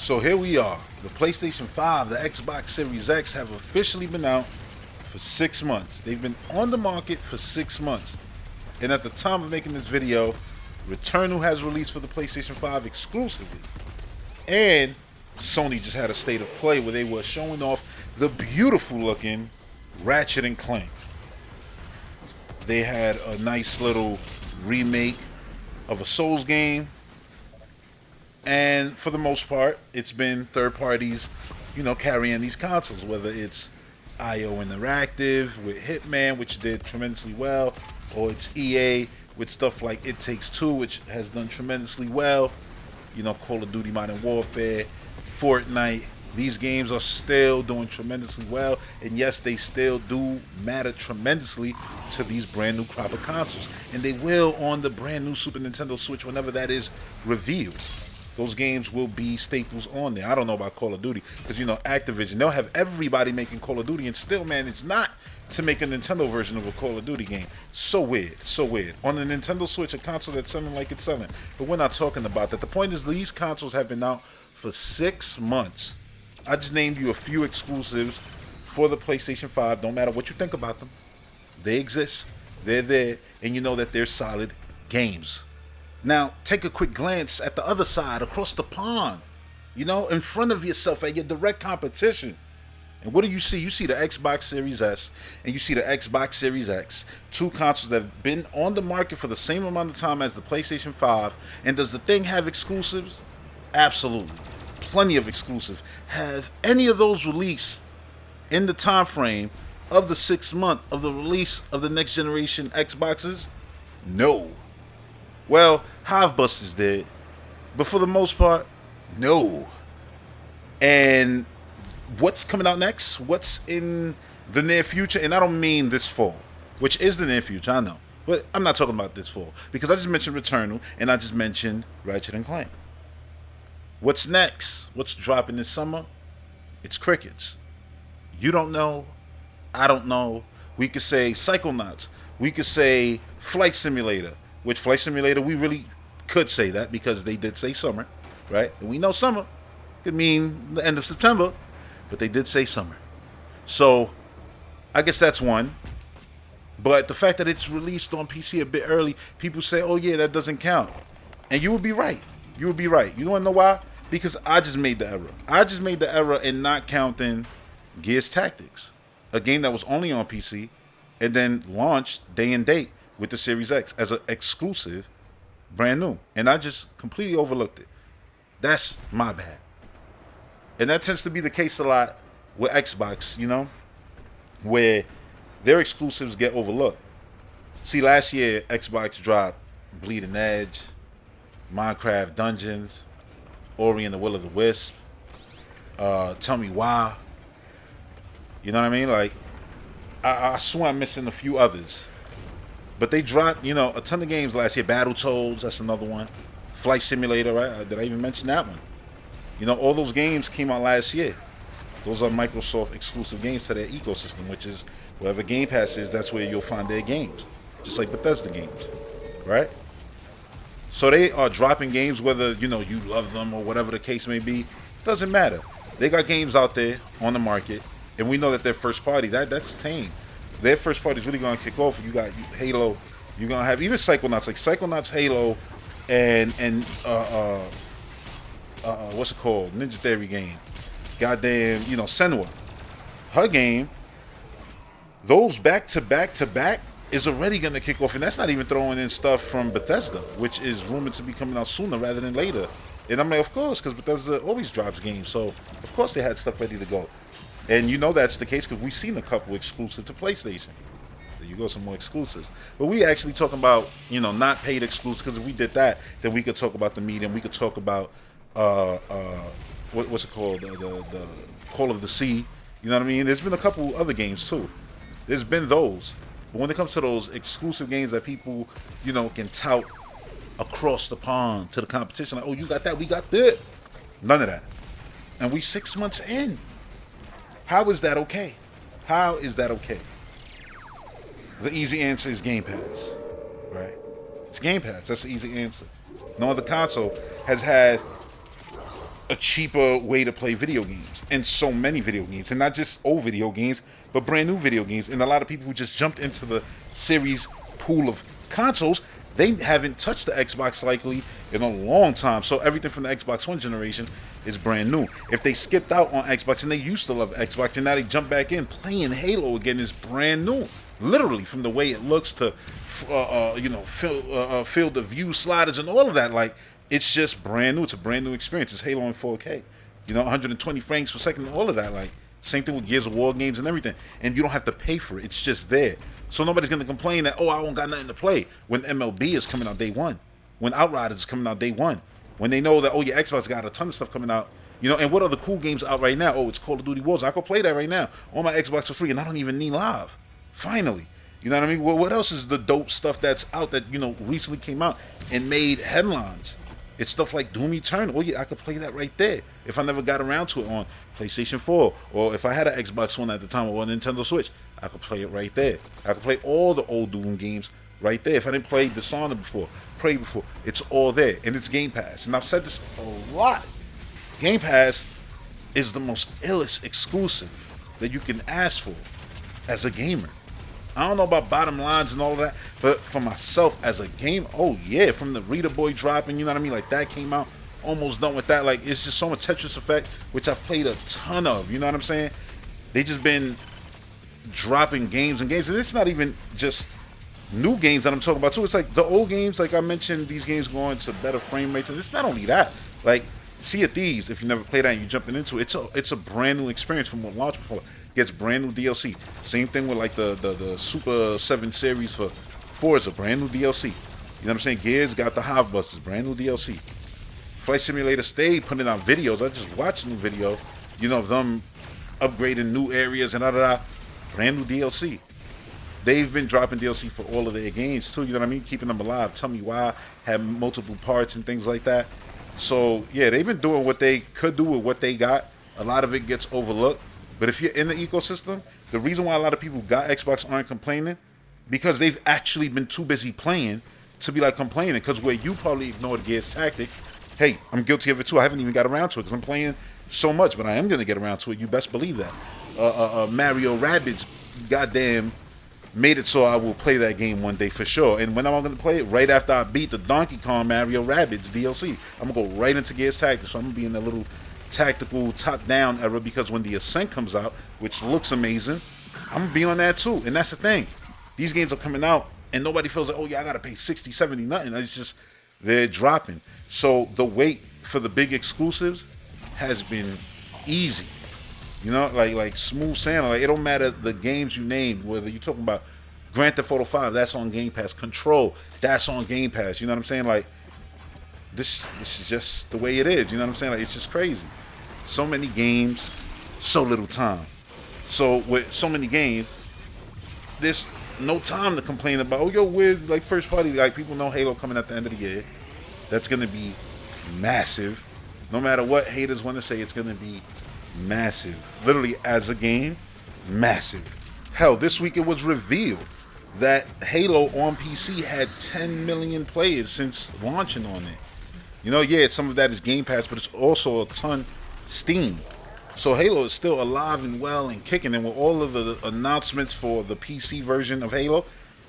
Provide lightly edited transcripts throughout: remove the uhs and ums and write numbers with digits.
So here we are. The PlayStation 5, the Xbox Series X have officially been out for 6 months. They've been on the market for 6 months. And at the time of making this video, Returnal has released for the PlayStation 5 exclusively. And Sony just had a state of play where they were showing off the beautiful looking Ratchet and Clank. They had a nice little remake of a Souls game. And for the most part, it's been third parties, carrying these consoles, whether it's IO Interactive with Hitman, which did tremendously well, or it's EA with stuff like It Takes Two, which has done tremendously well. Call of Duty Modern Warfare, Fortnite. These games are still doing tremendously well, and yes, they still do matter tremendously to these brand new crop of consoles. And they will on the brand new Super Nintendo Switch whenever that is revealed. Those games will be staples on there. I don't know about Call of Duty, because Activision, they'll have everybody making Call of Duty and still manage not to make a Nintendo version of a Call of Duty game. So weird, so weird. On the Nintendo Switch, a console that's selling like it's selling. But we're not talking about that. The point is, these consoles have been out for 6 months. I just named you a few exclusives for the PlayStation 5. Don't matter what you think about them. They exist. They're there. And you know that they're solid games. Now, take a quick glance at the other side, across the pond, in front of yourself at your direct competition. And what do you see? You see the Xbox Series S and you see the Xbox Series X. Two consoles that have been on the market for the same amount of time as the PlayStation 5. And does the thing have exclusives? Absolutely. Plenty of exclusives. Have any of those released in the time frame of the 6 month of the release of the next generation Xboxes? No. Well, Hivebusters did, but for the most part, no. And what's coming out next? What's in the near future? And I don't mean this fall, which is the near future, I know. But I'm not talking about this fall, because I just mentioned Returnal, and I just mentioned Ratchet and Clank. What's next? What's dropping this summer? It's crickets. You don't know. I don't know. We could say Psychonauts. We could say Flight Simulator. Which Flight Simulator, we really could say that because they did say summer, right? And we know summer could mean the end of September, but they did say summer. So I guess that's one. But the fact that it's released on PC a bit early, people say, oh yeah, that doesn't count. And you would be right. You would be right. You want to know why? Because I just made the error. I just made the error in not counting Gears Tactics, a game that was only on PC and then launched day and date with the Series X as an exclusive, brand new. And I just completely overlooked it. That's my bad. And that tends to be the case a lot with Xbox, where their exclusives get overlooked. See, last year, Xbox dropped Bleeding Edge, Minecraft Dungeons, Ori and the Will of the Wisp, Tell Me Why. You know what I mean? Like, I swear I'm missing a few others. But they dropped, a ton of games last year. Battletoads, that's another one. Flight Simulator, right? Did I even mention that one? All those games came out last year. Those are Microsoft exclusive games to their ecosystem, which is wherever Game Pass is, that's where you'll find their games. Just like Bethesda games, right? So they are dropping games, whether, you love them or whatever the case may be. Doesn't matter. They got games out there on the market, and we know that their first party, that's tame. Their first party is really going to kick off. You got Halo. You're going to have even Psychonauts, like Psychonauts, Halo, and what's it called? Ninja Theory game. Goddamn, Senua. Her game, those back to back to back is already going to kick off. And that's not even throwing in stuff from Bethesda, which is rumored to be coming out sooner rather than later. And I'm like, of course, because Bethesda always drops games. So, of course, they had stuff ready to go. And that's the case because we've seen a couple exclusive to PlayStation. There you go, some more exclusives. But we actually talking about, not paid exclusives, because if we did that, then we could talk about the medium. We could talk about, what's it called? The Call of the Sea. You know what I mean? There's been a couple other games, too. There's been those. But when it comes to those exclusive games that people, can tout across the pond to the competition, like, oh, you got that, we got that. None of that. And we 6 months in. How is that okay? How is that okay? The easy answer is Game Pass, right? It's Game Pass. That's the easy answer. No other console has had a cheaper way to play video games, and so many video games, and not just old video games, but brand new video games. And a lot of people who just jumped into the series pool of consoles, they haven't touched the Xbox likely in a long time. So everything from the Xbox One generation is brand new. If they skipped out on Xbox and they used to love Xbox and now they jump back in, playing Halo again is brand new. Literally, from the way it looks to, field of view sliders and all of that. Like, it's just brand new. It's a brand new experience. It's Halo in 4K. 120 frames per second, all of that. Like, same thing with Gears of War games and everything. And you don't have to pay for it. It's just there. So nobody's going to complain that, I don't got nothing to play when MLB is coming out day one. When Outriders is coming out day one. When they know that, your Xbox got a ton of stuff coming out. And what are the cool games out right now? It's Call of Duty Warzone. I can play that right now on my Xbox for free, and I don't even need live. Finally. You know what I mean? Well, what else is the dope stuff that's out that, recently came out and made headlines? It's stuff like Doom Eternal. I could play that right there if I never got around to it on PlayStation 4. Or if I had an Xbox One at the time or a Nintendo Switch, I could play it right there. I could play all the old Doom games right there. If I didn't play Dishonored before, Prey before, it's all there. And it's Game Pass. And I've said this a lot. Game Pass is the most illest exclusive that you can ask for as a gamer. I don't know about bottom lines and all of that, but for myself as a game, from the Reader Boy dropping, you know what I mean? Like, that came out, almost done with that. Like, it's just so much Tetris Effect, which I've played a ton of, you know what I'm saying? They just been dropping games and games, and it's not even just new games that I'm talking about too. It's like the old games, like I mentioned, these games going to better frame rates, and it's not only that. Like, Sea of Thieves, if you never played that and you're jumping into it, it's a brand new experience from what launched before. Gets brand new DLC. Same thing with like the Super 7 series for Forza, brand new DLC. You know what I'm saying? Gears got the Hive Busters, brand new DLC. Flight Simulator stayed putting out videos. I just watched a new video, of them upgrading new areas and brand new DLC. They've been dropping DLC for all of their games too, you know what I mean? Keeping them alive. Tell Me Why, have multiple parts and things like that. So yeah, they've been doing what they could do with what they got. A lot of it gets overlooked. But if you're in the ecosystem, the reason why a lot of people got Xbox aren't complaining, because they've actually been too busy playing to be like complaining. Because where you probably ignored Gears Tactic, hey, I'm guilty of it too. I haven't even got around to it because I'm playing so much, but I am going to get around to it. You best believe that. Mario Rabbids, goddamn, made it so I will play that game one day for sure. And when am I going to play it? Right after I beat the Donkey Kong Mario Rabbids DLC. I'm going to go right into Gears Tactic. So I'm going to be in that little tactical top-down era, because when the Ascent comes out, which looks amazing, I'm going to be on that too. And that's the thing. These games are coming out, and nobody feels like, I got to pay 60, 70, nothing. It's just, they're dropping. So the wait for the big exclusives has been easy. Like smooth sailing. Like, it don't matter the games you name, whether you're talking about Grand Theft Auto 5, that's on Game Pass. Control, that's on Game Pass. You know what I'm saying? Like, this is just the way it is. You know what I'm saying? Like, it's just crazy. So many games, so little time. So with so many games, there's no time to complain about, we're like first party. Like, people know Halo coming at the end of the year. That's going to be massive. No matter what haters want to say, it's going to be massive. Literally, as a game, massive. Hell, this week it was revealed that Halo on PC had 10 million players since launching on it. Some of that is Game Pass, but it's also a ton Steam. So Halo is still alive and well and kicking. And with all of the announcements for the PC version of Halo,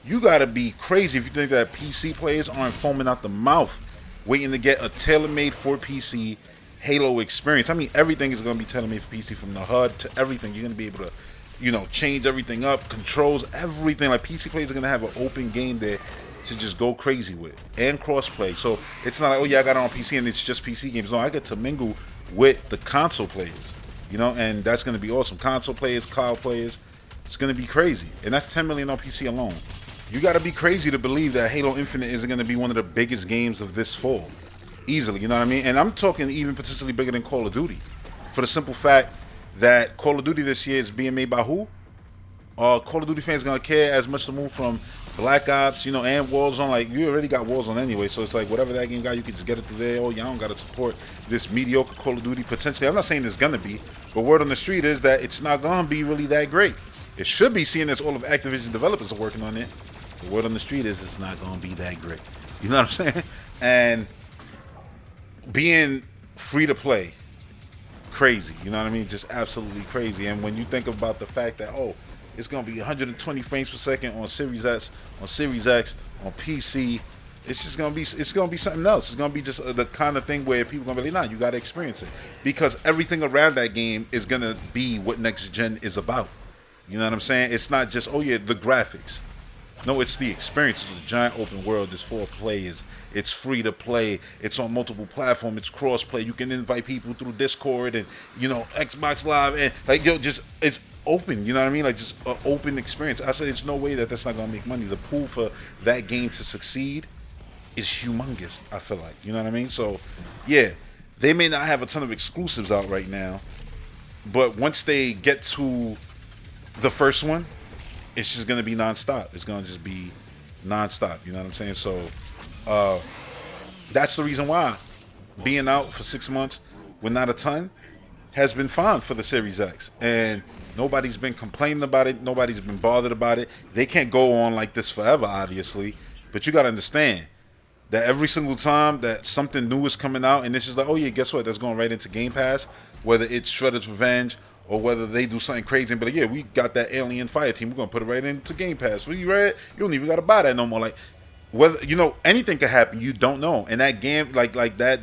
you gotta be crazy if you think that PC players aren't foaming out the mouth waiting to get a tailor-made for PC Halo experience. I mean, everything is gonna be tailor-made for PC, from the HUD to everything. You're gonna be able to, change everything up, controls, everything. Like, PC players are gonna have an open game there to just go crazy with, and crossplay. So it's not like, I got it on PC and it's just PC games. No, I get to mingle with the console players, and that's going to be awesome. Console players, cloud players, it's going to be crazy. And that's 10 million on PC alone. You got to be crazy to believe that Halo Infinite is going to be one of the biggest games of this fall. Easily, you know what I mean? And I'm talking even potentially bigger than Call of Duty. For the simple fact that Call of Duty this year is being made by who? Call of Duty fans going to care as much to move from Black Ops, and Warzone. Like, you already got Warzone anyway, so it's like whatever that game got, you can just get it through there. Y'all don't got to support this mediocre Call of Duty. Potentially, I'm not saying it's going to be, but word on the street is that it's not going to be really that great. It should be, seeing as all of Activision developers are working on it. The word on the street is it's not going to be that great. You know what I'm saying? And being free to play crazy. You know what I mean? Just absolutely crazy. And when you think about the fact that, oh, it's gonna be 120 frames per second on Series S, on Series X, on PC. It's gonna be something else. It's gonna be just the kind of thing where people gonna be like, nah, you gotta experience it, because everything around that game is gonna be what next gen is about. You know what I'm saying? It's not just, oh yeah, the graphics. No, it's the experience. It's a giant open world. There's 4 players. It's free to play. It's on multiple platforms. It's cross play. You can invite people through Discord and, Xbox Live, and like, just it's open. You know what I mean? Like, just an open experience. I said there's no way that that's not gonna make money. The pool for that game to succeed is humongous. I feel like, you know what I mean. So yeah, they may not have a ton of exclusives out right now, but once they get to the first one, it's just gonna be nonstop. It's gonna just be nonstop. You know what I'm saying? So that's the reason why being out for 6 months with not a ton has been fine for the Series X, and nobody's been complaining about it. Nobody's been bothered about it. They can't go on like this forever, obviously, but you gotta understand that every single time that something new is coming out, and this is like, oh yeah, guess what? That's going right into Game Pass, whether it's Shredder's Revenge or whether they do something crazy and be like, yeah, we got that Alien Fire Team, we're gonna put it right into Game Pass. You read? You don't even gotta buy that no more. Like, whether anything could happen, you don't know. And that game, like that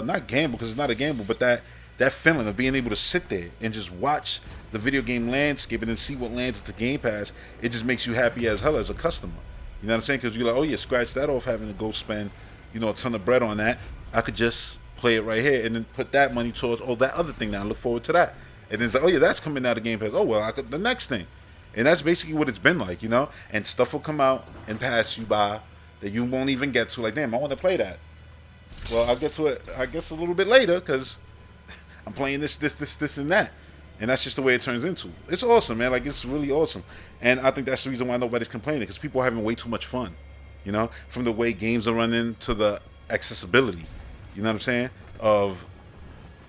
not gamble, because it's not a gamble, but that feeling of being able to sit there and just watch the video game landscape and then see what lands into Game Pass, it just makes you happy as hell as a customer. You know what I'm saying? Because you're like, oh yeah, scratch that off, having to go spend, a ton of bread on that. I could just play it right here and then put that money towards, that other thing now. I look forward to that. And then it's like, oh yeah, that's coming out of Game Pass. Oh well, the next thing. And that's basically what it's been like, And stuff will come out and pass you by that you won't even get to. Like, damn, I want to play that. Well, I'll get to it, I guess, a little bit later, because I'm playing this, and that. And that's just the way it turns into. It's awesome, man. Like, it's really awesome. And I think that's the reason why nobody's complaining, because people are having way too much fun, from the way games are running to the accessibility, you know what I'm saying, of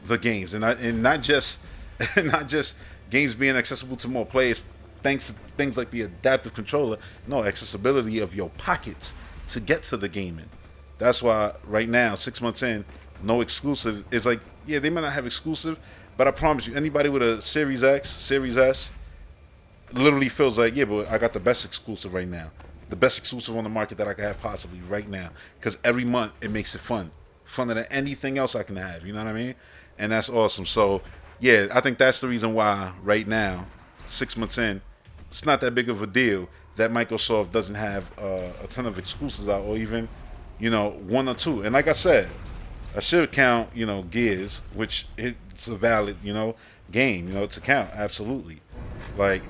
the games. And not just not just games being accessible to more players thanks to things like the adaptive controller. No, accessibility of your pockets to get to the gaming. That's why right now, 6 months in, no exclusive. It's like, yeah, they might not have exclusive, but I promise you, anybody with a Series X, Series S, literally feels like, yeah, but I got the best exclusive right now. The best exclusive on the market that I can have possibly right now. Because every month, it makes it fun. Funner than anything else I can have, you know what I mean? And that's awesome. So, yeah, I think that's the reason why right now, 6 months in, it's not that big of a deal that Microsoft doesn't have a ton of exclusives out, or even, one or two. And like I said, I should count, Gears, which it's a valid, game, to count, absolutely. Like,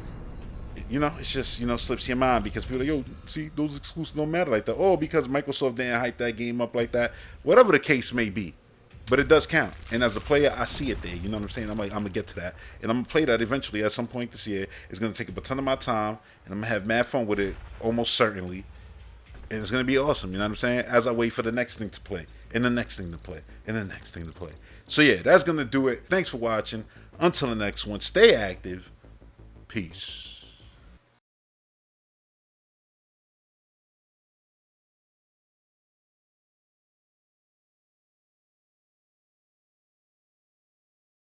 it's just, slips your mind, because people are like, yo, see, those exclusives don't matter like that. Oh, because Microsoft didn't hype that game up like that. Whatever the case may be. But it does count. And as a player, I see it there. You know what I'm saying? I'm like, I'm going to get to that. And I'm going to play that eventually at some point this year. It's going to take up a ton of my time. And I'm going to have mad fun with it, almost certainly. And it's going to be awesome. You know what I'm saying? As I wait for the next thing to play. And the next thing to play. And the next thing to play. So yeah, that's going to do it. Thanks for watching. Until the next one, stay active. Peace.